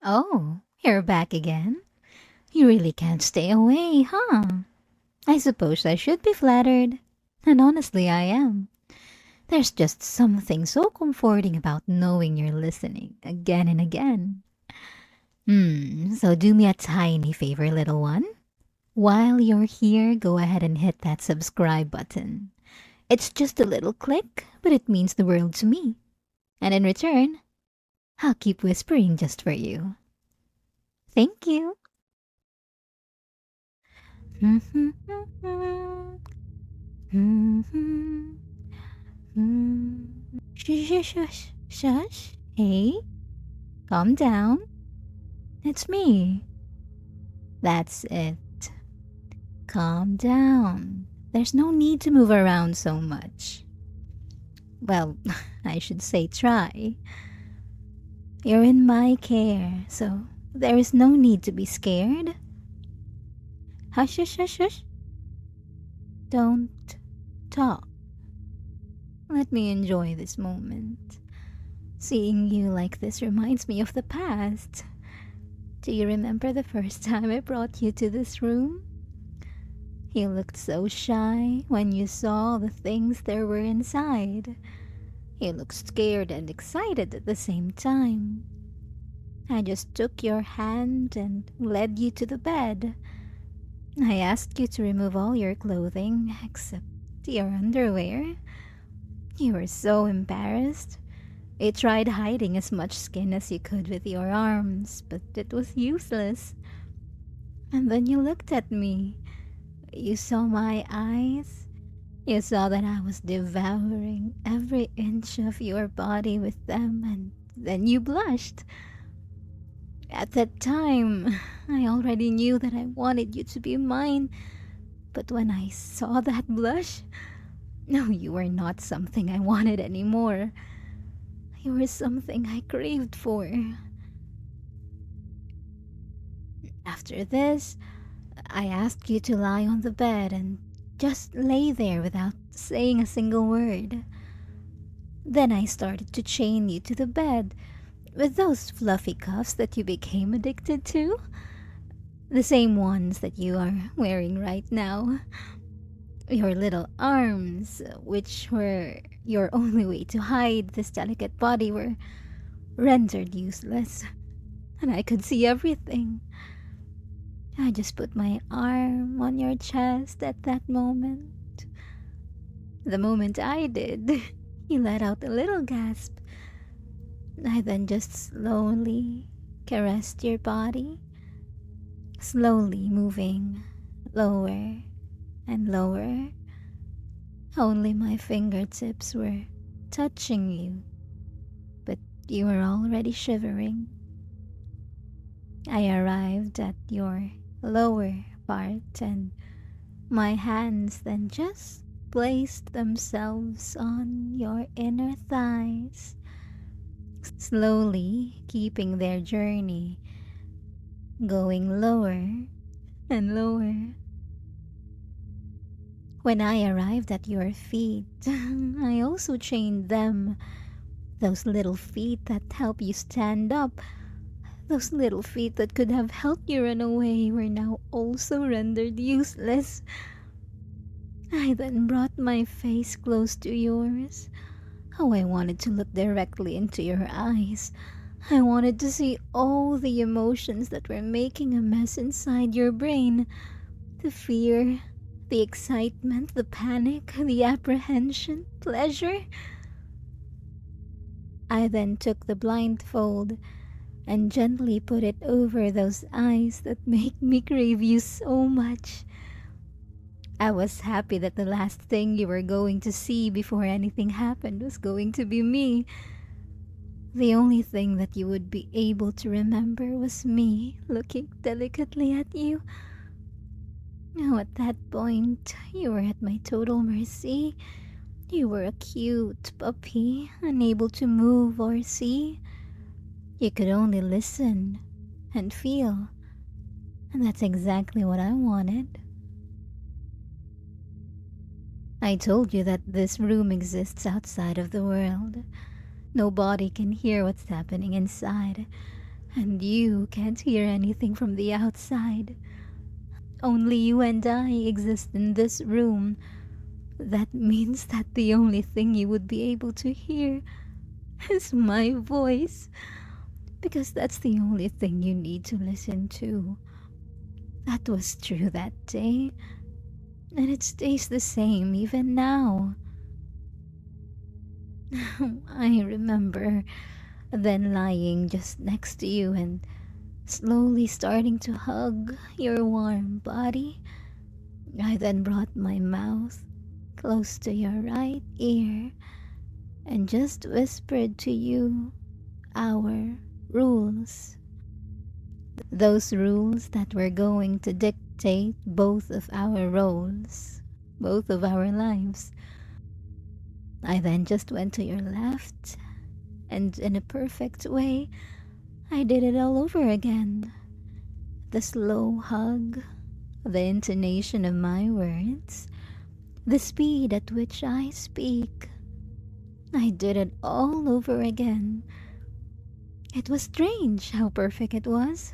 Oh, you're back again? You really can't stay away, huh? I suppose I should be flattered. And honestly, I am. There's just something so comforting about knowing you're listening again and again. So do me a tiny favor, little one. While you're here, go ahead and hit that subscribe button. It's just a little click, but it means the world to me. And in return, I'll keep whispering just for you. Thank you. Shush, shush, shush, shush. Hey, calm down. It's me. That's it. Calm down. There's no need to move around so much. Well, I should say try. You're in my care, so there is no need to be scared. Hush, hush, hush, hush. Don't talk. Let me enjoy this moment. Seeing you like this reminds me of the past. Do you remember the first time I brought you to this room? You looked so shy when you saw the things there were inside. You looked scared and excited at the same time. I just took your hand and led you to the bed. I asked you to remove all your clothing except your underwear. You were so embarrassed. You tried hiding as much skin as you could with your arms, but it was useless. And then you looked at me. You saw my eyes. You saw that I was devouring every inch of your body with them, and then you blushed. At that time, I already knew that I wanted you to be mine, but when I saw that blush, no, you were not something I wanted anymore. You were something I craved for. After this, I asked you to lie on the bed and just lay there without saying a single word. Then I started to chain you to the bed with those fluffy cuffs that you became addicted to. The same ones that you are wearing right now. Your little arms, which were your only way to hide this delicate body, were rendered useless. And I could see everything. I just put my arm on your chest at that moment. The moment I did, you let out a little gasp. I then just slowly caressed your body, slowly moving lower and lower. Only my fingertips were touching you, but you were already shivering. I arrived at your lower part, and my hands then just placed themselves on your inner thighs, slowly keeping their journey, going lower and lower. When I arrived at your feet, I also chained them. Those little feet that help you stand up, those little feet that could have helped you run away, were now also rendered useless. I then brought my face close to yours. Oh, I wanted to look directly into your eyes. I wanted to see all the emotions that were making a mess inside your brain. The fear, the excitement, the panic, the apprehension, pleasure. I then took the blindfold and gently put it over those eyes that make me crave you so much. I was happy that the last thing you were going to see before anything happened was going to be me. The only thing that you would be able to remember was me looking delicately at you. Now at that point, you were at my total mercy. You were a cute puppy, unable to move or see. You could only listen and feel, and that's exactly what I wanted. I told you that this room exists outside of the world. Nobody can hear what's happening inside, And you can't hear anything from the outside. Only you and I exist in this room. That means that the only thing you would be able to hear is my voice. Because that's the only thing you need to listen to. That was true that day. And it stays the same even now. I remember then lying just next to you and slowly starting to hug your warm body. I then brought my mouth close to your right ear and just whispered to you our rules. Those rules that were going to dictate both of our roles, both of our lives. I then just went to your left, and in a perfect way, I did it all over again. The slow hug, the intonation of my words, the speed at which I speak. I did it all over again. It was strange how perfect it was.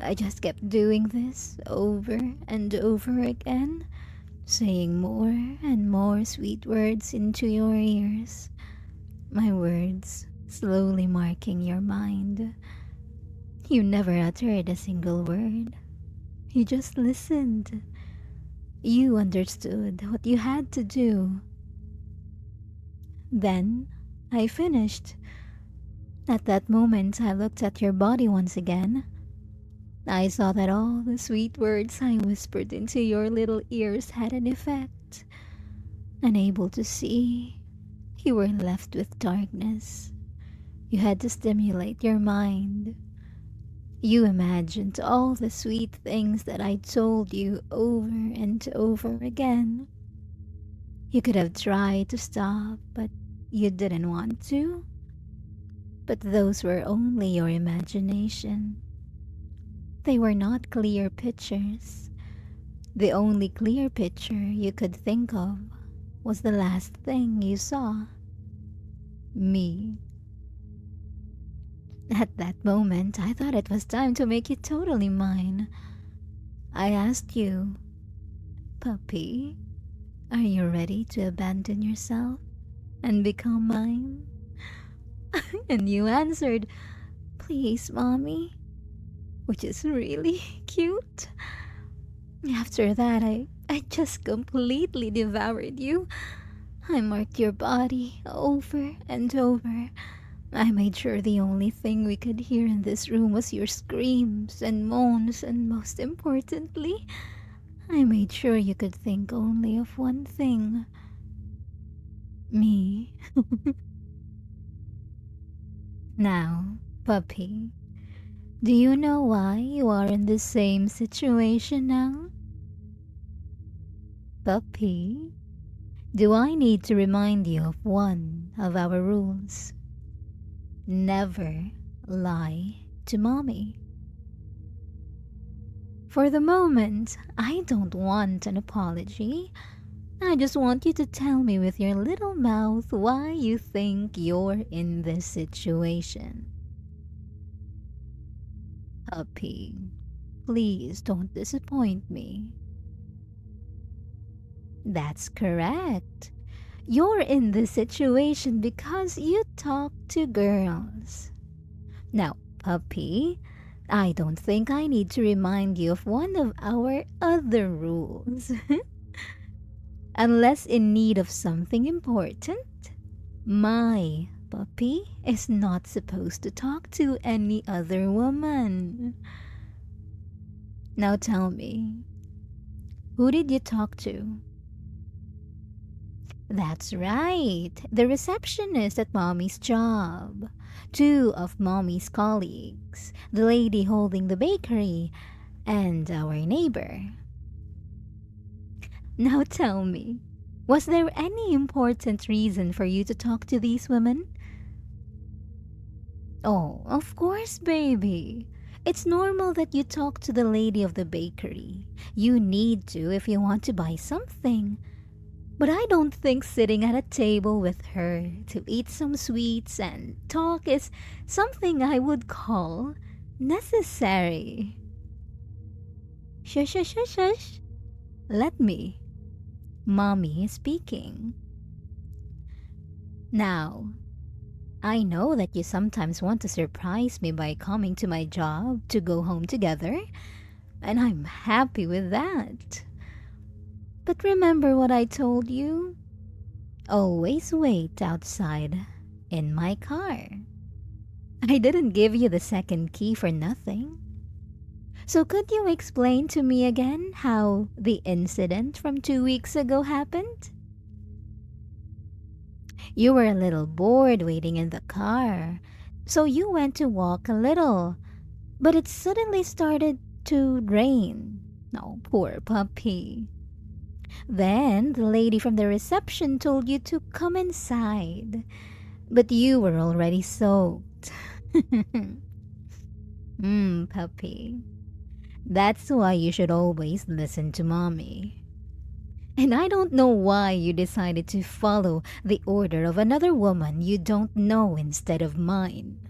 I just kept doing this over and over again, saying more and more sweet words into your ears. My words slowly marking your mind. You never uttered a single word. You just listened. You understood what you had to do. Then I finished. At that moment, I looked at your body once again. I saw that all the sweet words I whispered into your little ears had an effect. Unable to see, you were left with darkness. You had to stimulate your mind. You imagined all the sweet things that I told you over and over again. You could have tried to stop, but you didn't want to. But those were only your imagination. They were not clear pictures. The only clear picture you could think of was the last thing you saw. Me. At that moment, I thought it was time to make you totally mine. I asked you, "Puppy, are you ready to abandon yourself and become mine?" And you answered, "Please, Mommy," which is really cute. After that, I just completely devoured you. I marked your body over and over. I made sure the only thing we could hear in this room was your screams and moans, and most importantly, I made sure you could think only of one thing. Me. Now, puppy, do you know why you are in the same situation now? Puppy, do I need to remind you of one of our rules? Never lie to Mommy. For the moment, I don't want an apology. I just want you to tell me with your little mouth why you think you're in this situation. Puppy, please don't disappoint me. That's correct. You're in this situation because you talk to girls. Now, puppy, I don't think I need to remind you of one of our other rules. Unless in need of something important, my puppy is not supposed to talk to any other woman. Now tell me, who did you talk to? That's right, the receptionist at Mommy's job. Two of Mommy's colleagues, the lady holding the bakery, and our neighbor. Now tell me, was there any important reason for you to talk to these women? Oh, of course, baby. It's normal that you talk to the lady of the bakery. You need to if you want to buy something. But I don't think sitting at a table with her to eat some sweets and talk is something I would call necessary. Shush, shush, shush, shush. Let me. Mommy is speaking. Now, I know that you sometimes want to surprise me by coming to my job to go home together, and I'm happy with that. But remember what I told you? Always wait outside in my car. I didn't give you the second key for nothing. So could you explain to me again how the incident from 2 weeks ago happened? You were a little bored waiting in the car, so you went to walk a little, but it suddenly started to rain. Oh, poor puppy. Then the lady from the reception told you to come inside, but you were already soaked. Puppy. That's why you should always listen to mommy. And I don't know why you decided to follow the order of another woman you don't know instead of mine.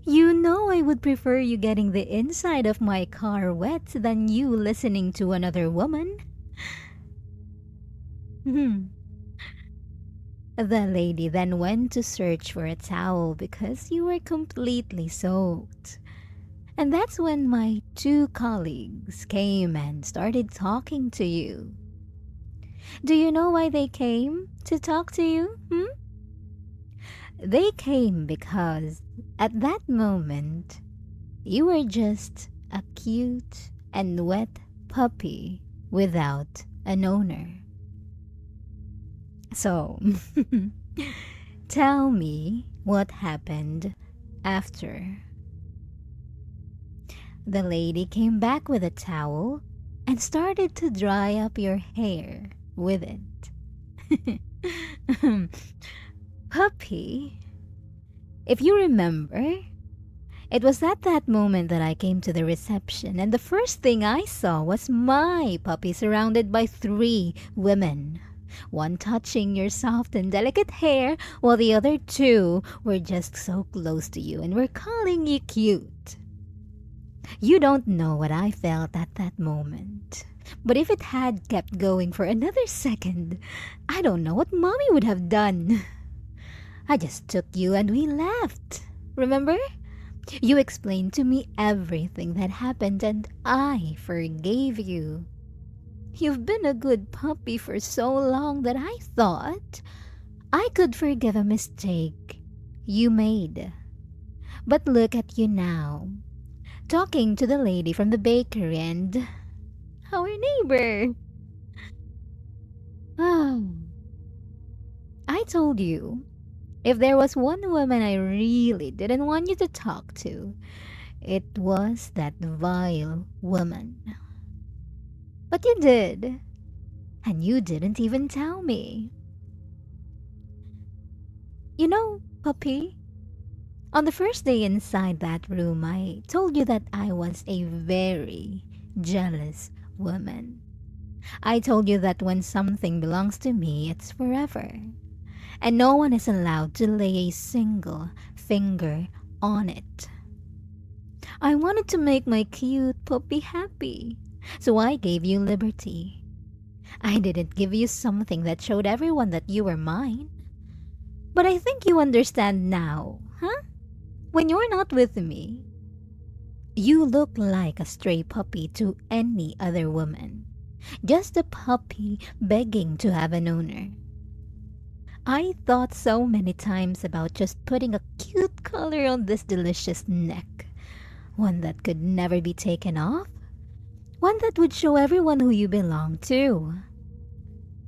You know I would prefer you getting the inside of my car wet than you listening to another woman. The lady then went to search for a towel because you were completely soaked. And that's when my two colleagues came and started talking to you. Do you know why they came to talk to you? They came because at that moment, you were just a cute and wet puppy without an owner. So, tell me what happened after. The lady came back with a towel and started to dry up your hair with it. Puppy, if you remember, it was at that moment that I came to the reception, and the first thing I saw was my puppy surrounded by 3 women. One touching your soft and delicate hair, while the other 2 were just so close to you and were calling you cute. You don't know what I felt at that moment. But if it had kept going for another second, I don't know what mommy would have done. I just took you and we left. Remember? You explained to me everything that happened and I forgave you. You've been a good puppy for so long that I thought I could forgive a mistake you made. But look at you now, talking to the lady from the bakery and our neighbor. Oh, I told you, if there was one woman I really didn't want you to talk to, it was that vile woman. But you did, and you didn't even tell me. You know, puppy, on the first day inside that room, I told you that I was a very jealous woman. I told you that when something belongs to me, it's forever. And no one is allowed to lay a single finger on it. I wanted to make my cute puppy happy, so I gave you liberty. I didn't give you something that showed everyone that you were mine. But I think you understand now, huh? When you're not with me, you look like a stray puppy to any other woman. Just a puppy begging to have an owner. I thought so many times about just putting a cute collar on this delicious neck. One that could never be taken off. One that would show everyone who you belong to.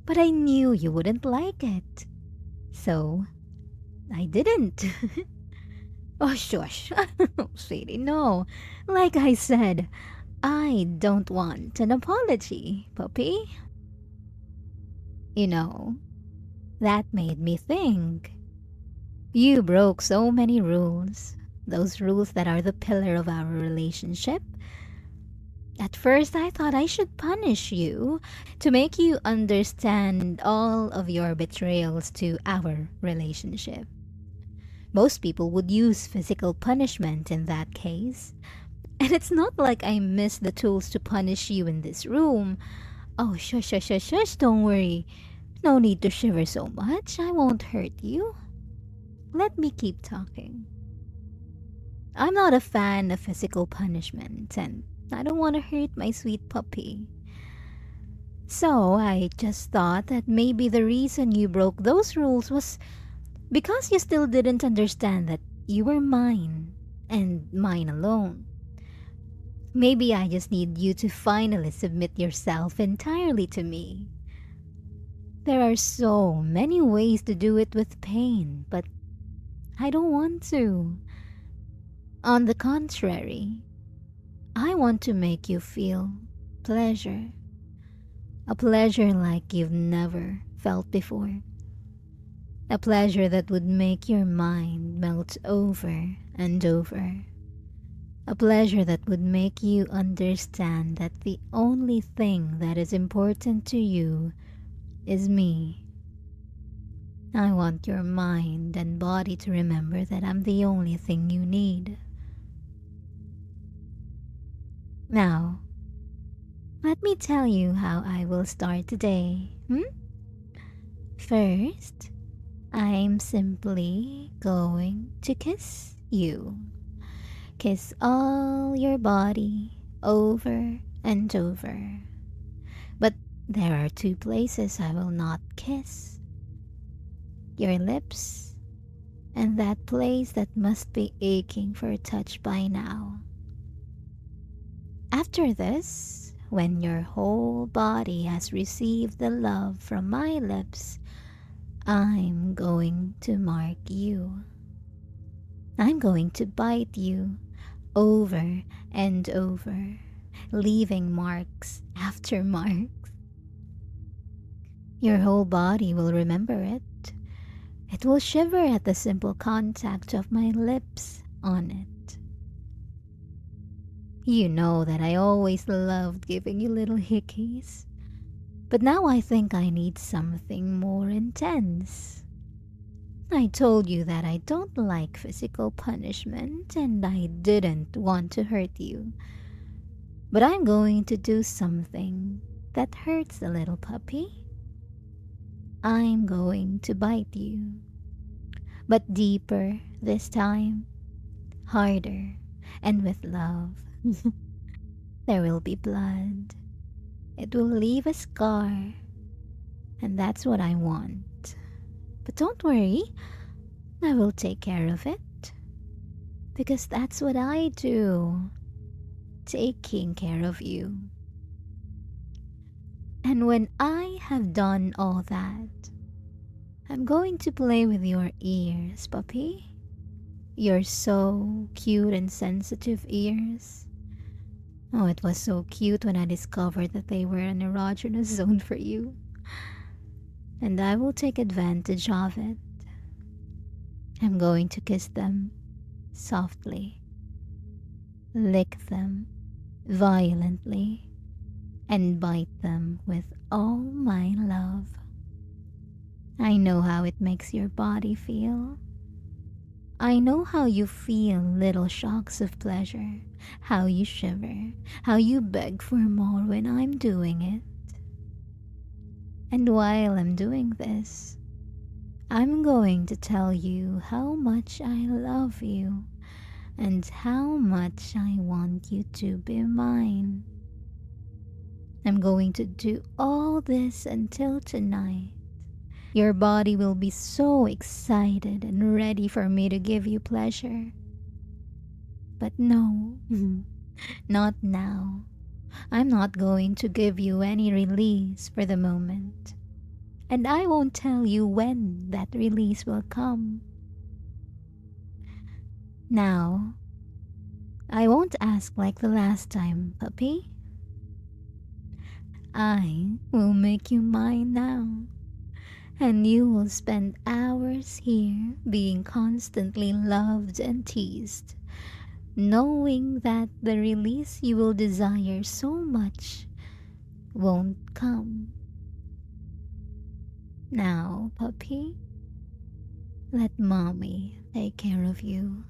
But I knew you wouldn't like it. So, I didn't. Oh, shush. Sweetie, no. Like I said, I don't want an apology, puppy. You know, that made me think. You broke so many rules. Those rules that are the pillar of our relationship. At first, I thought I should punish you to make you understand all of your betrayals to our relationship. Most people would use physical punishment in that case. And it's not like I miss the tools to punish you in this room. Oh, shush, shush, shush, shush, don't worry. No need to shiver so much. I won't hurt you. Let me keep talking. I'm not a fan of physical punishment, and I don't want to hurt my sweet puppy. So I just thought that maybe the reason you broke those rules was because you still didn't understand that you were mine and mine alone. Maybe I just need you to finally submit yourself entirely to me. There are so many ways to do it with pain, but I don't want to. On the contrary, I want to make you feel pleasure. A pleasure like you've never felt before. A pleasure that would make your mind melt over and over. A pleasure that would make you understand that the only thing that is important to you is me. I want your mind and body to remember that I'm the only thing you need. Now, let me tell you how I will start today. First, I'm simply going to kiss you. Kiss all your body over and over. But there are two places I will not kiss. Your lips and that place that must be aching for a touch by now. After this, when your whole body has received the love from my lips, I'm going to mark you. I'm going to bite you over and over, leaving marks after marks. Your whole body will remember it. It will shiver at the simple contact of my lips on it. You know that I always loved giving you little hickeys, but now I think I need something more intense. I told you that I don't like physical punishment and I didn't want to hurt you. But I'm going to do something that hurts a little puppy. I'm going to bite you. But deeper this time, harder, and with love. There will be blood. It will leave a scar. And that's what I want. But don't worry, I will take care of it. Because that's what I do. Taking care of you. And when I have done all that, I'm going to play with your ears, puppy. Your so cute and sensitive ears. Oh, it was so cute when I discovered that they were an erogenous zone for you. And I will take advantage of it. I'm going to kiss them softly, lick them violently, and bite them with all my love. I know how it makes your body feel. I know how you feel little shocks of pleasure, how you shiver, how you beg for more when I'm doing it. And while I'm doing this, I'm going to tell you how much I love you and how much I want you to be mine. I'm going to do all this until tonight. Your body will be so excited and ready for me to give you pleasure. But no, not now. I'm not going to give you any release for the moment. And I won't tell you when that release will come. Now, I won't ask like the last time, puppy. I will make you mine now. And you will spend hours here being constantly loved and teased, knowing that the release you will desire so much won't come. Now, puppy, Let mommy take care of you.